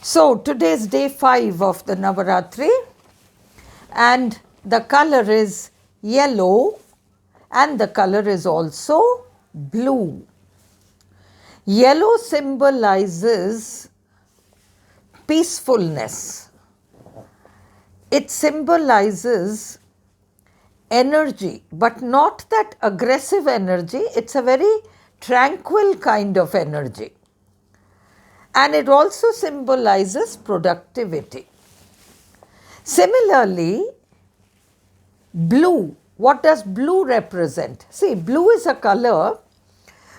So today is day 5 of the Navaratri, and the color is yellow and the color is also blue. Yellow symbolizes peacefulness. It symbolizes energy, but not that aggressive energy. It's a very tranquil kind of energy. And it also symbolizes productivity. Similarly, blue. What does blue represent? See, blue is a color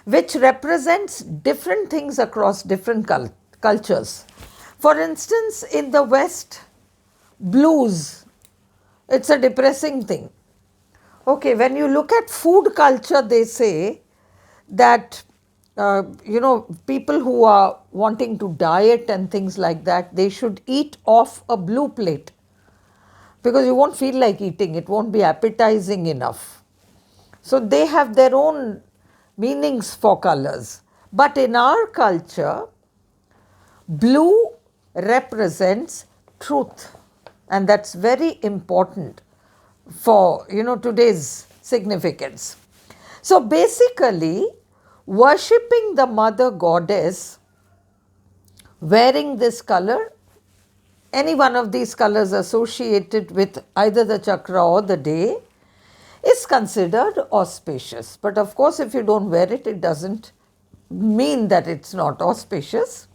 which represents different things across different cultures. For instance, in the West, blues, it's a depressing thing. Okay, when you look at food culture, they say that, people who are wanting to diet and things like that, they should eat off a blue plate because you won't feel like eating, it won't be appetizing enough. So they have their own meanings for colors. But in our culture, blue represents truth, and that's very important for today's significance. So basically, worshipping the mother goddess, wearing this color, any one of these colors associated with either the chakra or the day, is considered auspicious. But of course, if you don't wear it, it doesn't mean that it's not auspicious.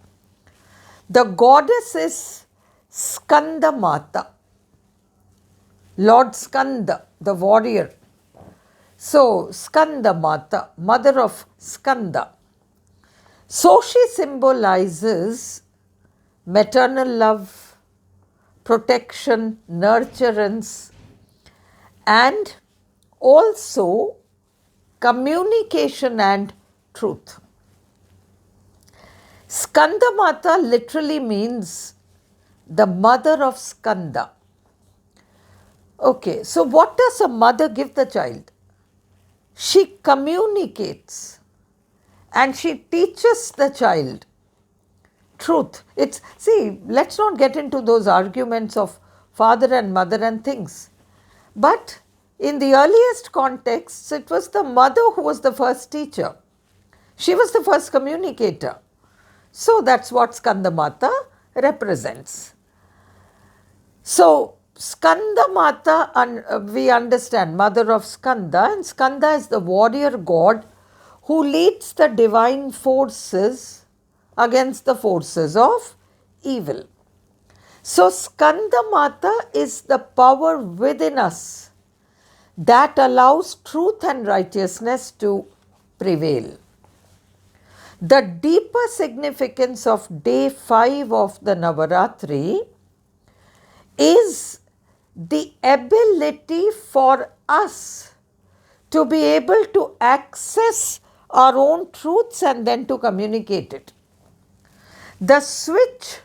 The goddess is Skanda Mata, Lord Skanda, the warrior. So, Skanda Mata, mother of Skanda. So she symbolizes maternal love, protection, nurturance, and also communication and truth. Skanda Mata literally means the mother of Skanda. Okay, so what does a mother give the child? She communicates and she teaches the child truth. Let's not get into those arguments of father and mother and things. But in the earliest contexts, it was the mother who was the first teacher. She was the first communicator. So that's what Skanda Mata represents. So Skanda Mata, we understand, mother of Skanda, and Skanda is the warrior god who leads the divine forces against the forces of evil. So Skanda Mata is the power within us that allows truth and righteousness to prevail. The deeper significance of day 5 of the Navaratri is the ability for us to be able to access our own truths and then to communicate it. The switch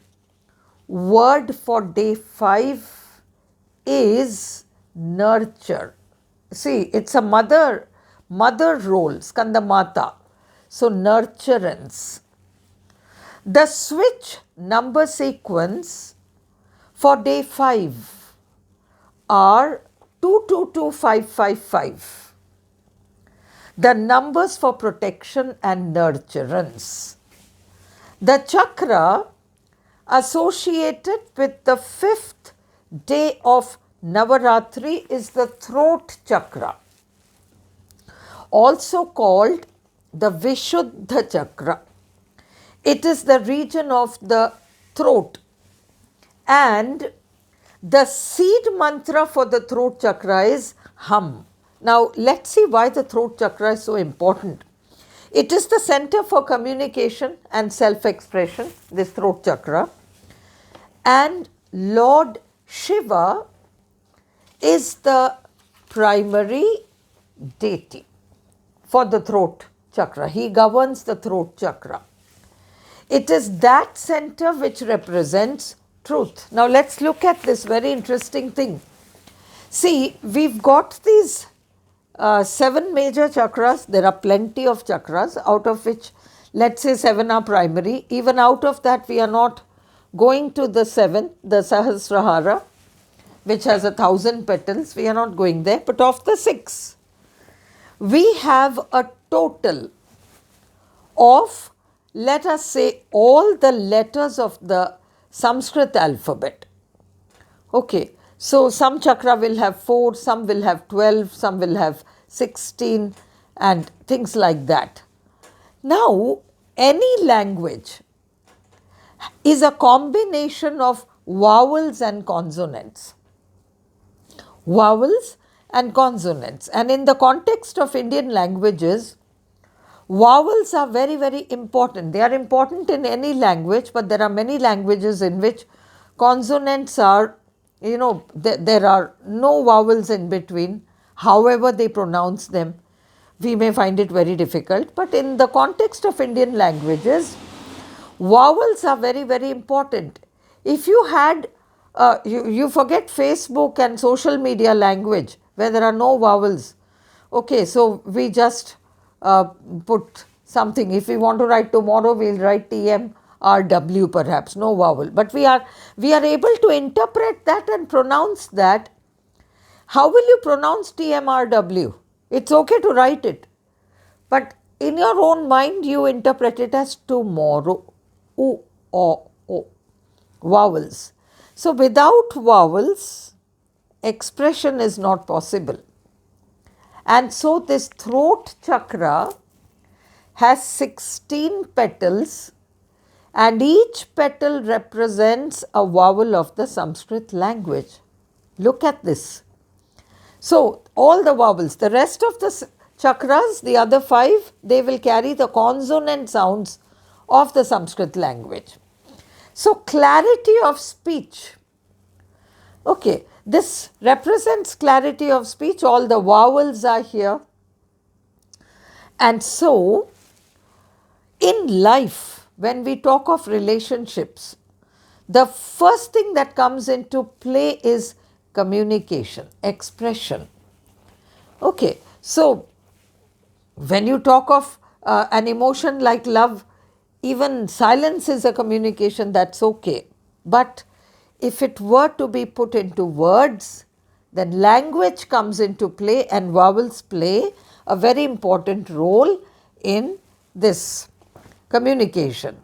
word for day 5 is nurture. See, it's a mother role, Skanda Mata. So nurturance. The switch number sequence for day 5 are 222555. The numbers for protection and nurturance. The chakra associated with the 5th day of Navaratri is the throat chakra, also called the Vishuddha chakra. It is the region of the throat, and the seed mantra for the throat chakra is Hum. Now let's see why the throat chakra is so important. It is the center for communication and self-expression, this throat chakra, and Lord Shiva is the primary deity for the throat chakra. He governs the throat chakra. It is that center which represents truth. Now let's look at this very interesting thing. See, we've got these 7 major chakras. There are plenty of chakras, out of which let's say 7 are primary. Even out of that, we are not going to the 7th, the Sahasrahara, which has 1,000 petals. We are not going there. But of the 6, we have a total of, let us say, all the letters of the Sanskrit alphabet. Okay, so some chakra will have 4, some will have 12, some will have 16 and things like that. Now, any language is a combination of vowels and consonants. Vowels and consonants. And in the context of Indian languages, vowels are very, very important. They are important in any language, but there are many languages in which consonants are, there are no vowels in between. However they pronounce them, we may find it very difficult. But in the context of Indian languages, vowels are very, very important. If you had, you forget Facebook and social media language where there are no vowels. Okay, so we just put something. If we want to write tomorrow, we'll write TMRW perhaps, no vowel. But we are able to interpret that and pronounce that. How will you pronounce TMRW? It's okay to write it. But in your own mind, you interpret it as tomorrow. O, O, O. Vowels. So without vowels, expression is not possible. And so this throat chakra has 16 petals, and each petal represents a vowel of the Sanskrit language. Look at this. So all the vowels, the rest of the chakras, the other 5, they will carry the consonant sounds of the Sanskrit language. So clarity of speech. Okay, this represents clarity of speech. All the vowels are here. And so, in life, when we talk of relationships, the first thing that comes into play is communication, expression. Okay, so when you talk of an emotion like love, even silence is a communication, that's okay. But if it were to be put into words, then language comes into play and vowels play a very important role in this communication.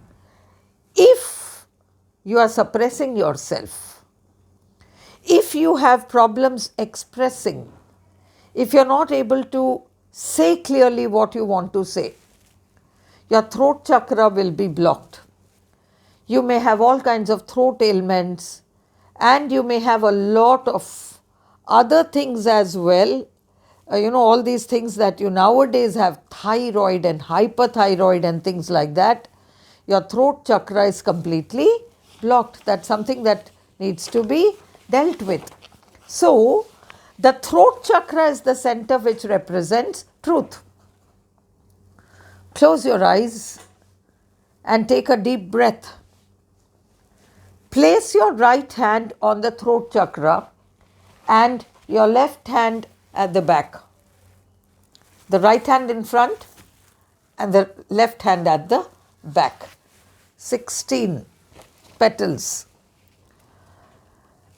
If you are suppressing yourself, if you have problems expressing, if you are not able to say clearly what you want to say, your throat chakra will be blocked. You may have all kinds of throat ailments, and you may have a lot of other things as well. All these things that you nowadays have, thyroid and hyperthyroid and things like that. Your throat chakra is completely blocked. That's something that needs to be dealt with. So, the throat chakra is the center which represents truth. Close your eyes and take a deep breath. Place your right hand on the throat chakra and your left hand at the back. The right hand in front and the left hand at the back. 16 petals.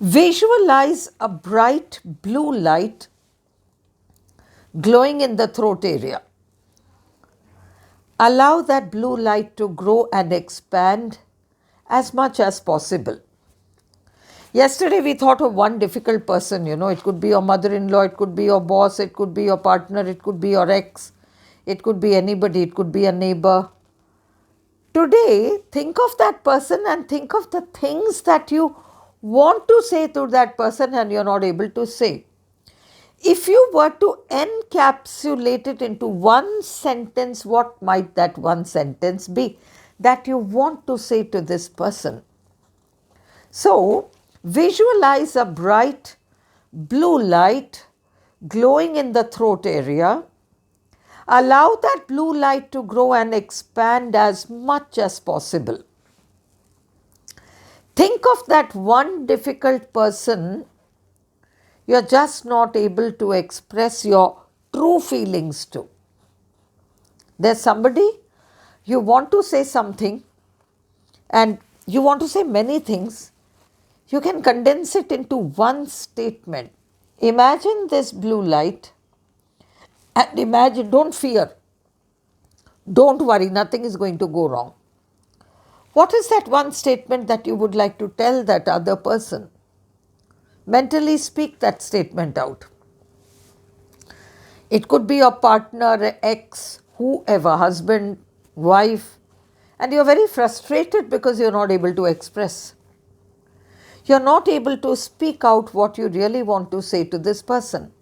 Visualize a bright blue light glowing in the throat area. Allow that blue light to grow and expand as much as possible. Yesterday we thought of one difficult person, it could be your mother-in-law, it could be your boss, it could be your partner, it could be your ex, it could be anybody, it could be a neighbor. Today, think of that person and think of the things that you want to say to that person and you're not able to say. If you were to encapsulate it into one sentence, what might that one sentence be that you want to say to this person? So, visualize a bright blue light glowing in the throat area. Allow that blue light to grow and expand as much as possible. Think of that one difficult person you're just not able to express your true feelings to. There's somebody, you want to say something and you want to say many things, you can condense it into one statement. Imagine this blue light and imagine, don't fear, don't worry, nothing is going to go wrong. What is that one statement that you would like to tell that other person? Mentally speak that statement out. It could be your partner, ex, whoever, husband, wife, and you're very frustrated because you're not able to express. You're not able to speak out what you really want to say to this person.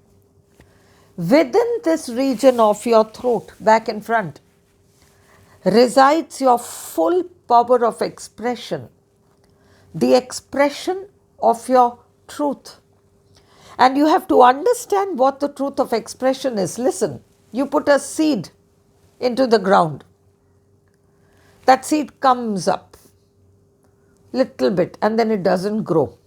Within this region of your throat, back and front, resides your full power of expression, the expression of your truth. And you have to understand what the truth of expression is. Listen, you put a seed into the ground. That seed comes up little bit and then it doesn't grow.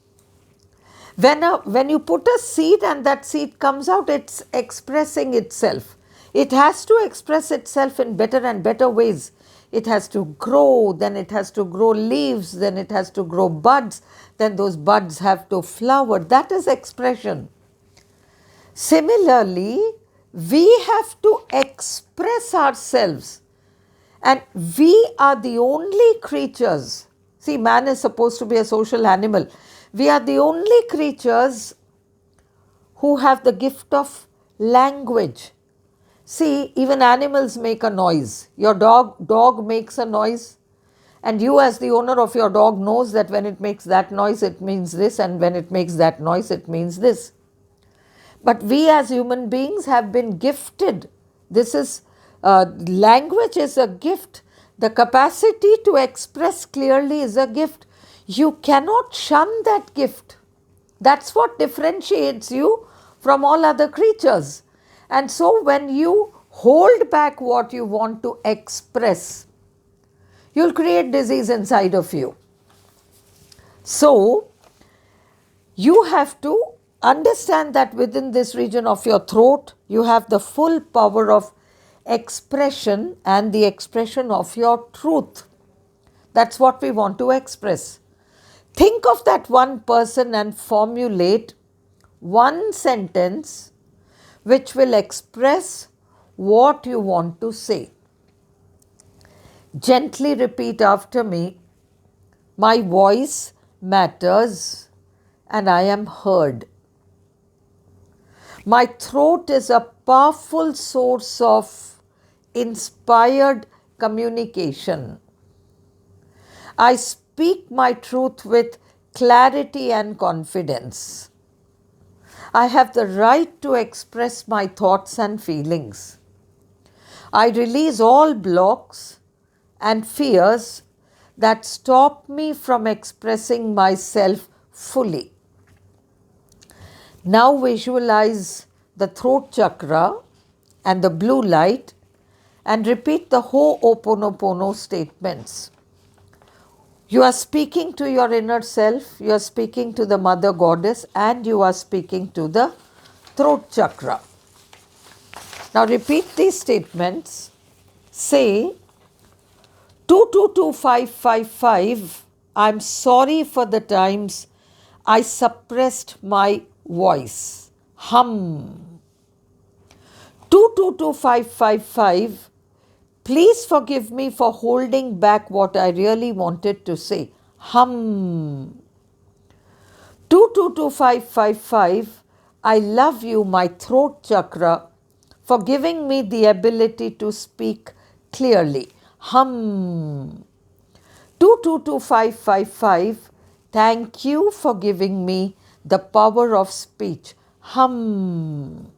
When you put a seed and that seed comes out, it's expressing itself. It has to express itself in better and better ways. It has to grow, then it has to grow leaves, then it has to grow buds, then those buds have to flower. That is expression. Similarly, we have to express ourselves, and we are the only creatures. See, man is supposed to be a social animal. We are the only creatures who have the gift of language. See, even animals make a noise. Your dog makes a noise, and you as the owner of your dog knows that when it makes that noise it means this, and when it makes that noise it means this. But we as human beings have been gifted. Language is a gift. The capacity to express clearly is a gift. You cannot shun that gift. That's what differentiates you from all other creatures. And so when you hold back what you want to express, you'll create disease inside of you. So you have to understand that within this region of your throat, you have the full power of expression and the expression of your truth. That's what we want to express. Think of that one person and formulate one sentence which will express what you want to say. Gently repeat after me, my voice matters and I am heard. My throat is a powerful source of inspired communication. I speak my truth with clarity and confidence. I have the right to express my thoughts and feelings. I release all blocks and fears that stop me from expressing myself fully. Now visualize the throat chakra and the blue light and repeat the Ho'oponopono statements. You are speaking to your inner self, you are speaking to the Mother Goddess, and you are speaking to the throat chakra. Now repeat these statements. Say, 222555, I'm sorry for the times I suppressed my voice. Hum. 222555, please forgive me for holding back what I really wanted to say. Hum. 222555, I love you, my throat chakra, for giving me the ability to speak clearly. Hum. 222555, thank you for giving me the power of speech. Hum.